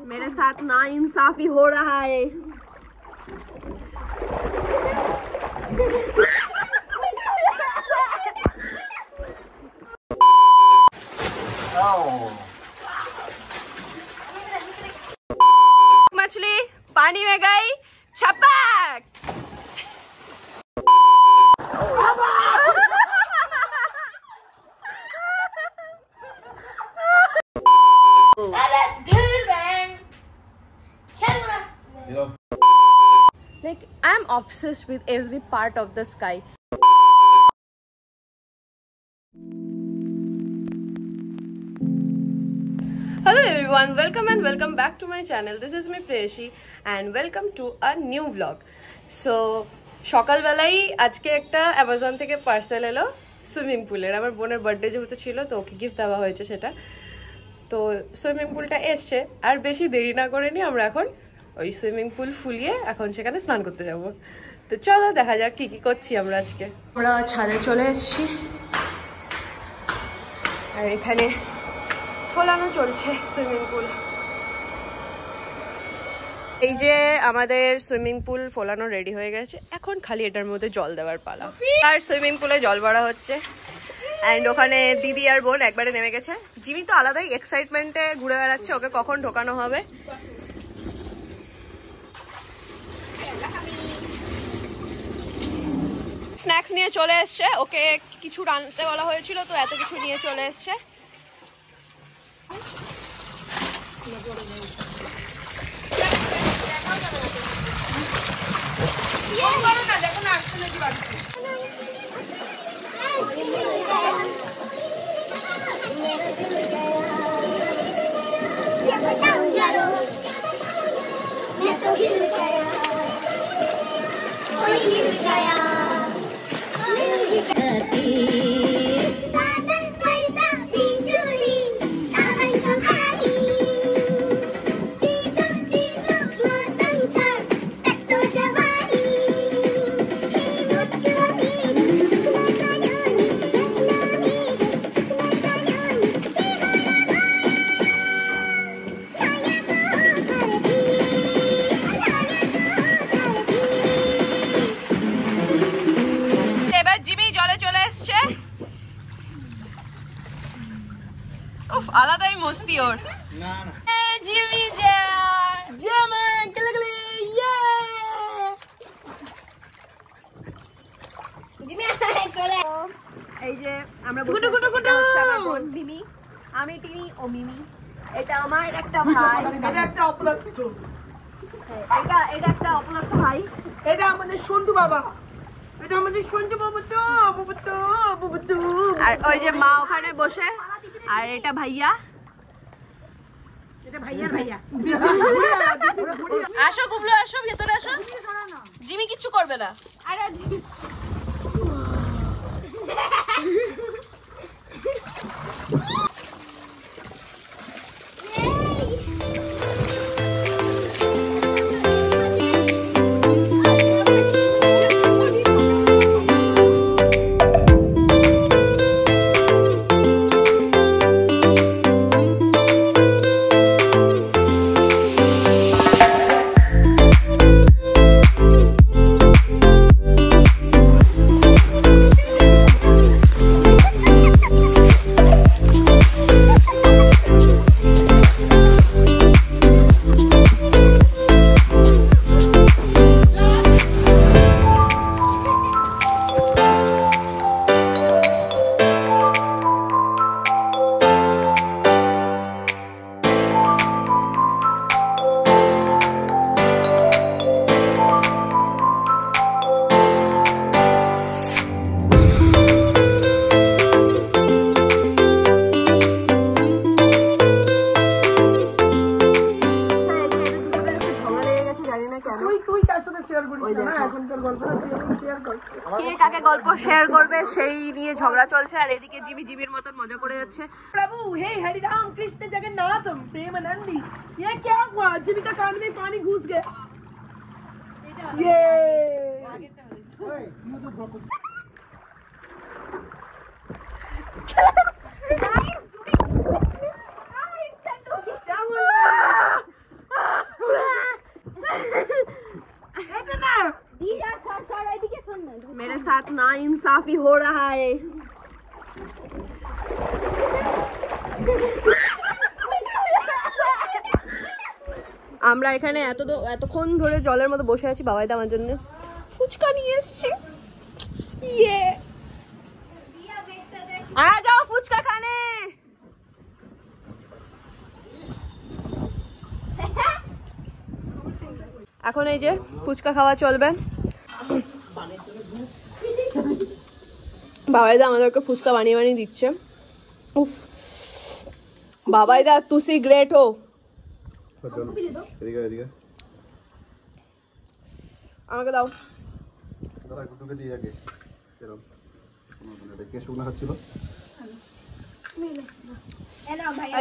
मेरे साथ ना इंसाफी हो रहा है। मछली पानी में गई, छपक। Like I'm obsessed with every part of the sky. Hello everyone, welcome back to my channel. This is me Preyashi and welcome to a new vlog. So সকাল বেলাই আজকে একটা অ্যামাজন থেকে পার্সেল এলো সুইমিং পুলের। আমার বোনের বার্থডে যেহেতু ছিল তো ওকে গিফট দেওয়া হয়েছে সেটা। তো সুইমিং পুলটা এসছে আর বেশি দেরি না করে নি আমরা এখন ওই সুইমিং পুল ফুলিয়ে এখন সেখানে স্নান করতে যাব। তো চলো দেখা যাক কি কি করছি আমরা আজকে। আমরা ছাদে চলে এসেছি আর এখানে ফোলানো চলছে সুইমিং পুল। এই যে আমাদের সুইমিং পুল ফোলানো রেডি হয়ে গেছে, এখন খালি এটার মধ্যে জল দেওয়ার পালা। আর সুইমিং পুলে জল ভরা হচ্ছে অ্যান্ড ওখানে দিদি আর বোন একবারে নেমে গেছে। জিমি তো আলাদাই এক্সাইটমেন্টে ঘুরে বেড়াচ্ছে, ওকে কখন ঢোকানো হবে। স্ন্যাক্স নিয়ে চলে এসছে, ওকে কিছু রাঁধতে বলা হয়েছিল তো এত কিছু নিয়ে চলে এসছে। দেখো না আসছে নাকি বাড়িতে। আলাদাই মস্তি ওর। জিমি এই যে আমরা আমার বোন মিমি, আমি টিনি ও মিমি। এটা আমার একটা ভাই, এটা একটা অপলক্ষ, এটা একটা অপলক্ষ ভাই। এটা আমাদের সন্টু বাবা, এটা আমাদের সন্টু বাবা তো আর ওই যে মা ওখানে বসে। আর এটা ভাইয়া, এটা ভাইয়ার ভাইয়া। আসো গুবলু, আসো ভেতরে আসো। জিমি কিচ্ছু করবে না। আরে গল্প শেয়ার করবে সেই নিয়ে ঝগড়া চলছে আর এদিকে জিমি জিমির মতন মজা করে যাচ্ছে। প্রভু हे हरि राम कृष्ण जगन्नाथ प्रेमानंदी, ये क्या हुआ? जिमी का कान में पानी घुस गया। ये मेरे साथ ना इंसाफी हो रहा है। আমরা এখানে এতক্ষণ ধরে জলের মধ্যে বসে আছি, বাবাইদা আমার জন্য ফুচকা নিয়ে এসছে। ইয়ে आ जाओ ফুচকা খানে। এখন এই যে ফুচকা খাওয়া চলবে। বাবাইদা আমাদেরকে ফুচকা বানিয়ে বানিয়ে দিচ্ছে। উফ বাবাইদা তুসি গ্রেট হো। আমাকে দাও।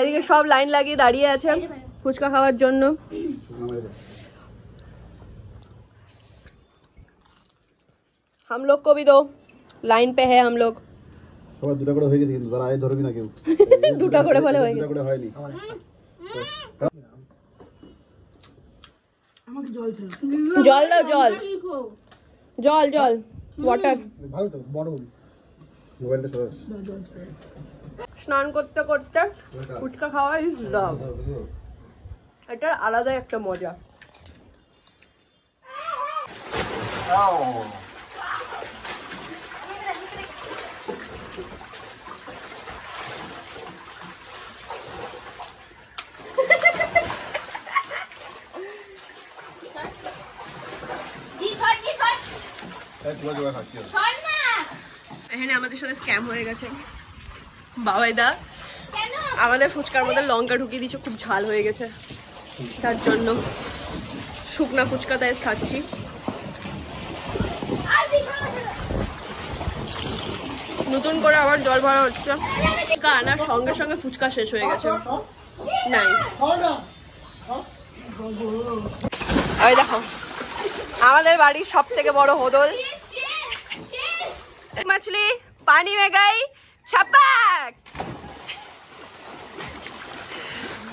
এদিকে সব লাইন লাগিয়ে দাঁড়িয়ে আছে ফুচকা খাওয়ার জন্য। हम लोग को भी दो, লাইন पे है हम लोग। সবাই দুটো করে হয়ে গেছে কিন্তু তারা আয় ধরবি না কেউ। দুটো করে বলে হয়ে গেছে। দুটো করে হয়নি। আমাকে জল চাই। জল দাও, জল জল জল ওয়াটার। ভালো তো বড় মোবাইলটা সরাস। স্নান করতে করতে ফুচকা খাওয়া ইজ লাভ। এটার আলাদা একটা মজা। এখানে আমাদের সাথে স্ক্যাম হয়ে গেছে। বাবাইদা আমাদের ফুচকার মধ্যে লঙ্কা ঢুকিয়ে দিচ্ছে, খুব ঝাল হয়ে গেছে, তার জন্য শুকনা ফুচকা তাই খাচ্ছি। নতুন করে আবার জল ভরা হচ্ছে। আনার সঙ্গে সঙ্গে ফুচকা শেষ হয়ে গেছে। নাইস। ওই দেখো আমাদের বাড়ির সব থেকে বড় হোদল। मछली पानी में गई, छपक।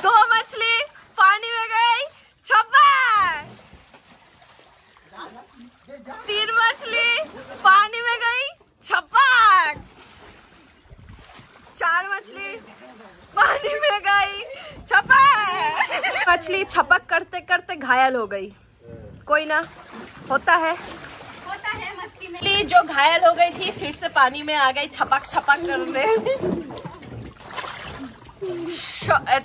दो मछली पानी में गई, छपक। तीन मछली पानी में गई, छपक। चार मछली पानी में गई, छपक। मछली छपक करते करते घायल हो गई। कोई ना, होता है मछली जो घायल हो गई थी फिर से पानी में आ गई छपक छपक करने।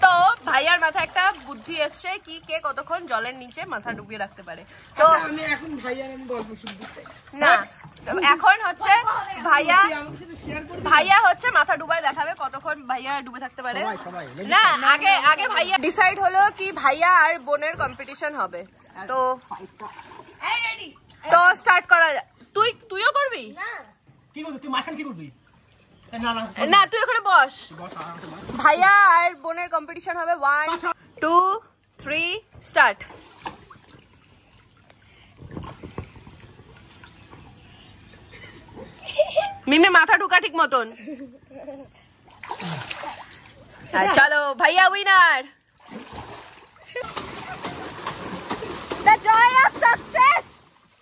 তো ভাইয়ার মাথায় একটা বুদ্ধি এসছে কি কে কতক্ষণ জলের নিচে মাথা ডুবিয়ে রাখতে পারে। তো আমি এখন ভাইয়ার আমি গল্প শুনবো না, এখন হচ্ছে ভাইয়া হচ্ছে মাথা ডুবাই দেখাবে কতক্ষণ ভাইয়া ডুবে থাকতে পারে। না আগে আগে ভাইয়া ডিসাইড হলো কি ভাইয়া আর বোনের কম্পিটিশন হবে। তো তো স্টার্ট করা। তুইও করবি? কি করবি তুই? মাঝখানে কি করবি? না তুই ওখানে বস। ভাইয়া আর বোনের কম্পিটিশন হবে। 1 2 3 স্টার্ট। মিমি মাথা ঢুকা ঠিক মতন। চলো ভাইয়া winner. The joy of success,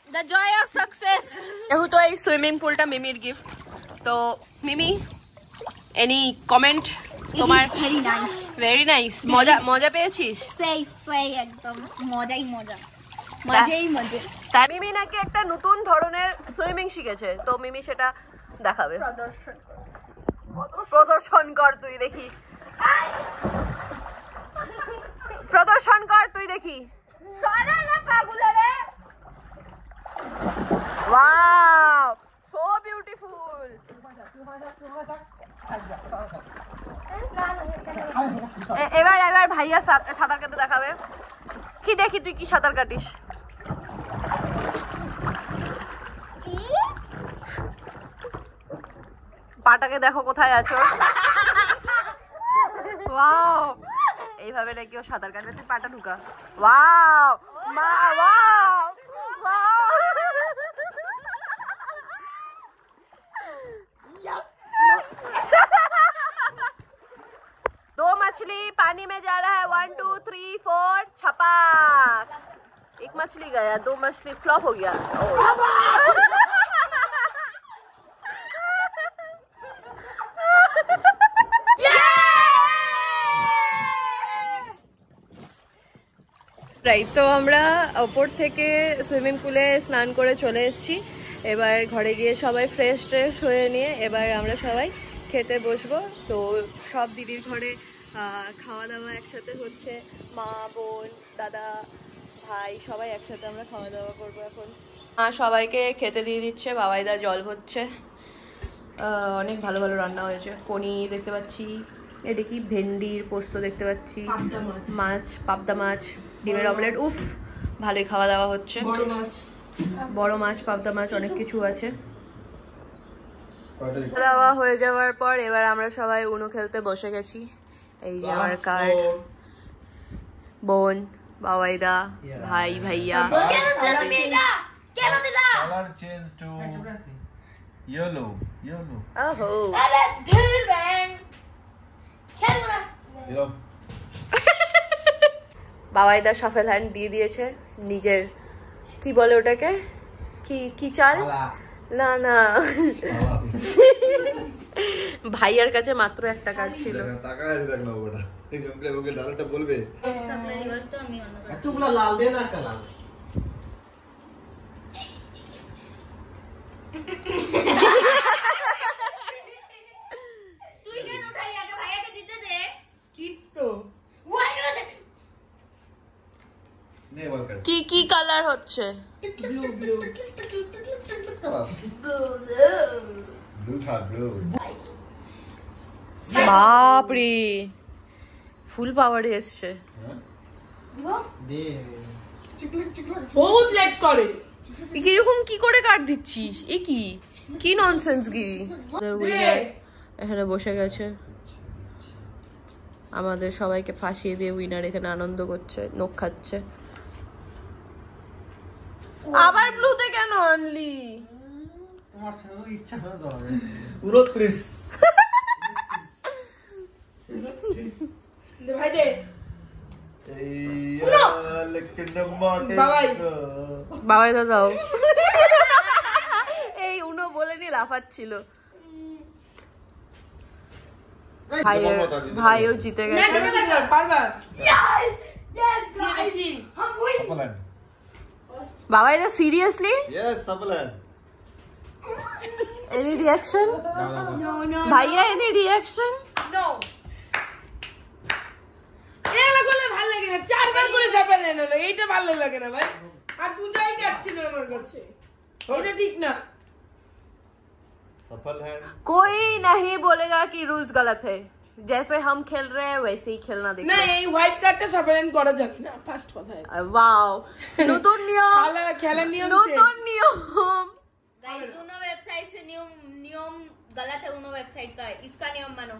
the joy of success। যেহেতু এই সুইমিং পুলটা মিমির গিফট, তো মিমি এনি কমেন্ট তোমার? Very nice, very nice. মজা পেয়েছিস? সেই সেই একদম মজাই মজা, মজাই মজা। তাই মিমি নাকি একটা নতুন ধরনের সুইমিং শিখেছে, তো মিমি সেটা দেখাবে। প্রদর্শন কর তুই দেখি, প্রদর্শন কর তুই দেখি। Wow, so beautiful. এবার ভাইয়া সাঁতার কাটতে দেখাবে। কি দেখি তুই কি সাঁতার কাটিস? পাটাকে দেখো কোথায় আছো। ওয়াও, এইভাবে নাকি ও সাঁতার কাটবে। তুই পাটা ঢুকা। ওয়াও মা, ওয়াও ওয়াও। पानी में जा रहा है 1 2 3 4 छपाक। एक मछली गया, 2 मछली फ्लॉप हो गया। রাইট, তো আমরা ওপর থেকে সুইমিং পুলে স্নান করে চলে এসেছি। এবার ঘরে গিয়ে সবাই ফ্রেশ হয়ে নিয়ে এবার আমরা সবাই খেতে বসবো। তো সব দিদির ঘরে খাওয়া দাওয়া একসাথে হচ্ছে, মা, বোন, দাদা, ভাই সবাই একসাথে আমরা খাওয়া দাওয়া করবো এখন। মা সবাইকে খেতে দিয়ে দিচ্ছে, বাবাইদা জল হচ্ছে। অনেক ভালো ভালো রান্না হয়েছে, পনির দেখতে পাচ্ছি, এটা কি ভেন্ডির পোস্ত দেখতে পাচ্ছি, মাছ, পাবদা মাছ, ডিমের অমলেট। উফ, ভালোই খাওয়া দাওয়া হচ্ছে। বড় মাছ, পাবদা মাছ, অনেক কিছু আছে। খাওয়া দাওয়া হয়ে যাওয়ার পর এবার আমরা সবাই উনো খেলতে বসে গেছি। এই যে আমার কার্ড, বোন, বাবাইদা, ভাই, ভাইয়া। Color change to yellow. ওহো, বাবাইদা শাফেল হ্যান্ড দিয়ে দিয়েছে নিজের, কি বলে ওটাকে, কি চাল না না, ভাইয়ার কাছে মাত্র একটা কার্ড ছিল। তুই কেন উঠাই, আগে ভাইয়াকে দিতে দে। স্কিপ তো কি কালার হচ্ছে? ব্লু বাপরে, ফুল পাওয়ারে এসছে। বহুত লেট করে। কিরকম কি করে কাট দিচ্ছিস? এ কি ননসেন্স গিরি। এখানে বসে গেছে, আমাদের সবাইকে ফাঁসিয়ে দিয়ে উইনার এখানে আনন্দ করছে, নখ খাচ্ছে। আবার ব্লুতে কেন আনলি? আমার সাথে ইচ্ছা করে দাও 29 দে ভাই দে। বাবাই দাদাও এই উনো বলে নিয়ে লাফাচ্ছিল। ভাইও জিতে গেছে। পারবা? বাবাই দা seriously? Yes, Sabalan. Any reaction? No. ভাইয়া any reaction? নো। এলা করলে ভালো লাগে না, 4 বার করে চাপাল এলো, এইটা ভালো লাগে না ভাই। আর দুটাই কাটছিল আমার কাছে, এটা ঠিক না। सफल है। कोई नहीं बोलेगा कि रूल्स गलत है, जैसे हम खेल रहे हैं वैसे ही खेलना देखो। না, এই হোয়াইট কার্ডটা সাপালেন করা যাবে না, ফার্স্ট কথা। वाओ, নতুন নিয়ম, খেলার নিয়ম নতুন নিয়ম। गाइस, उनो वेबसाइट से नियम गलत है। उनो वेबसाइट का इसका नियम मानो।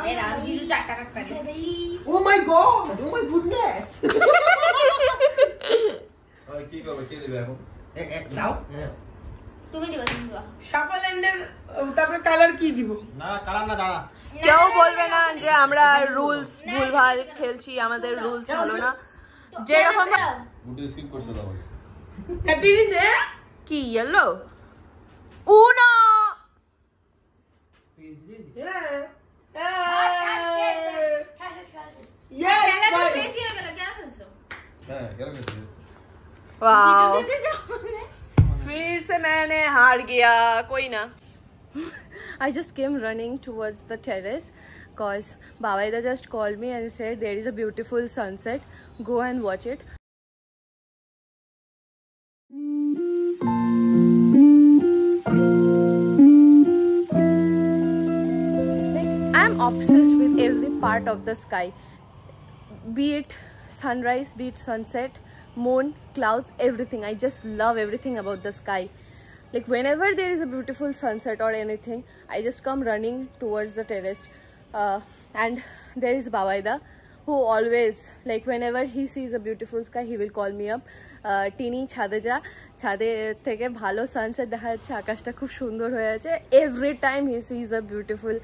ए राम जी, 4 টাকা কাটে। ও মাই গড, ও মাই গুডনেস। আর কি করবে, কে দিবে এখন? এক দাও। তুমি দিবা। সাপালেন্ডের তারপরে কালার কি দিব? না কালার না, দাঁড়া। কেউ বলবে না যে আমরা রুলস ভুলভাল খেলছি, আমাদের রুলস ভালো না। যেরকম গুটি স্কিপ করছে দাও। কাটিনি দে। কি ইয়েলো উনো, ইয়েস খেলা তো ভাই। শেষ হয়ে গেল, কেন খেলছো? হ্যাঁ, কেন গেছে? वाओ, फिर से मैंने हार गया। कोई ना। I just came running towards the terrace cause Babaida just called me and said there is a beautiful sunset, go and watch it. Like, I'm obsessed with every part of the sky, be it sunrise, be it sunset, moon, clouds, everything. I just love everything about the sky. Like whenever there is a beautiful sunset or anything, I just come running towards the terrace. And there is Babaida, who always, like whenever he sees a beautiful sky, he will call me up. Tini chhade ja, chhade theke bhalo sunset dekha jacche, akashta khub sundor hoye ache. Every time he sees a beautiful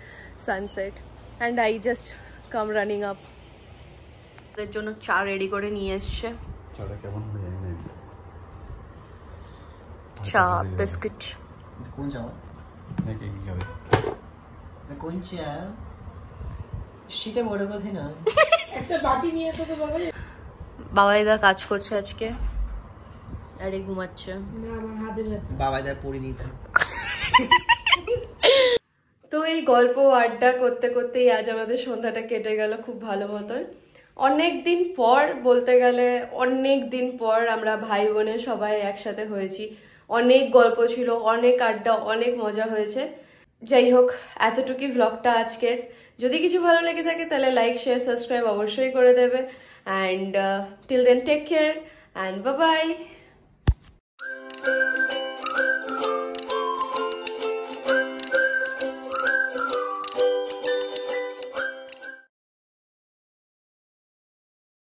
sunset, and I just come running up. ওদের জন্য চা ready করে নিয়ে এসছে, চাটা কেমন হবে জানি না। চা বিস্কিট। কোন চাও? নাকি কি খাবে? কোন চা? সেটা বড় কথা না। একটা বাটি নিয়ে এসো তো বাবা। বাবা এদা কাজ করছে আজকে, আরে ঘুমাচ্ছে। না আমার হাতে ব্যথা। বাবাইদার পরিণীতা। তো এই গল্প আড্ডা করতে করতেই আজ আমাদের সন্ধ্যাটা কেটে গেল খুব ভালো মতন। অনেক দিন পর, বলতে গেলে অনেক দিন পর আমরা ভাই বোনে সবাই একসাথে হয়েছি। অনেক গল্প ছিল, অনেক আড্ডা, অনেক মজা হয়েছে। যাই হোক, এতটুকুই ভ্লগটা আজকের। যদি কিছু ভালো লেগে থাকে তাহলে লাইক, শেয়ার, সাবস্ক্রাইব অবশ্যই করে দেবে। And till then take care and bye by.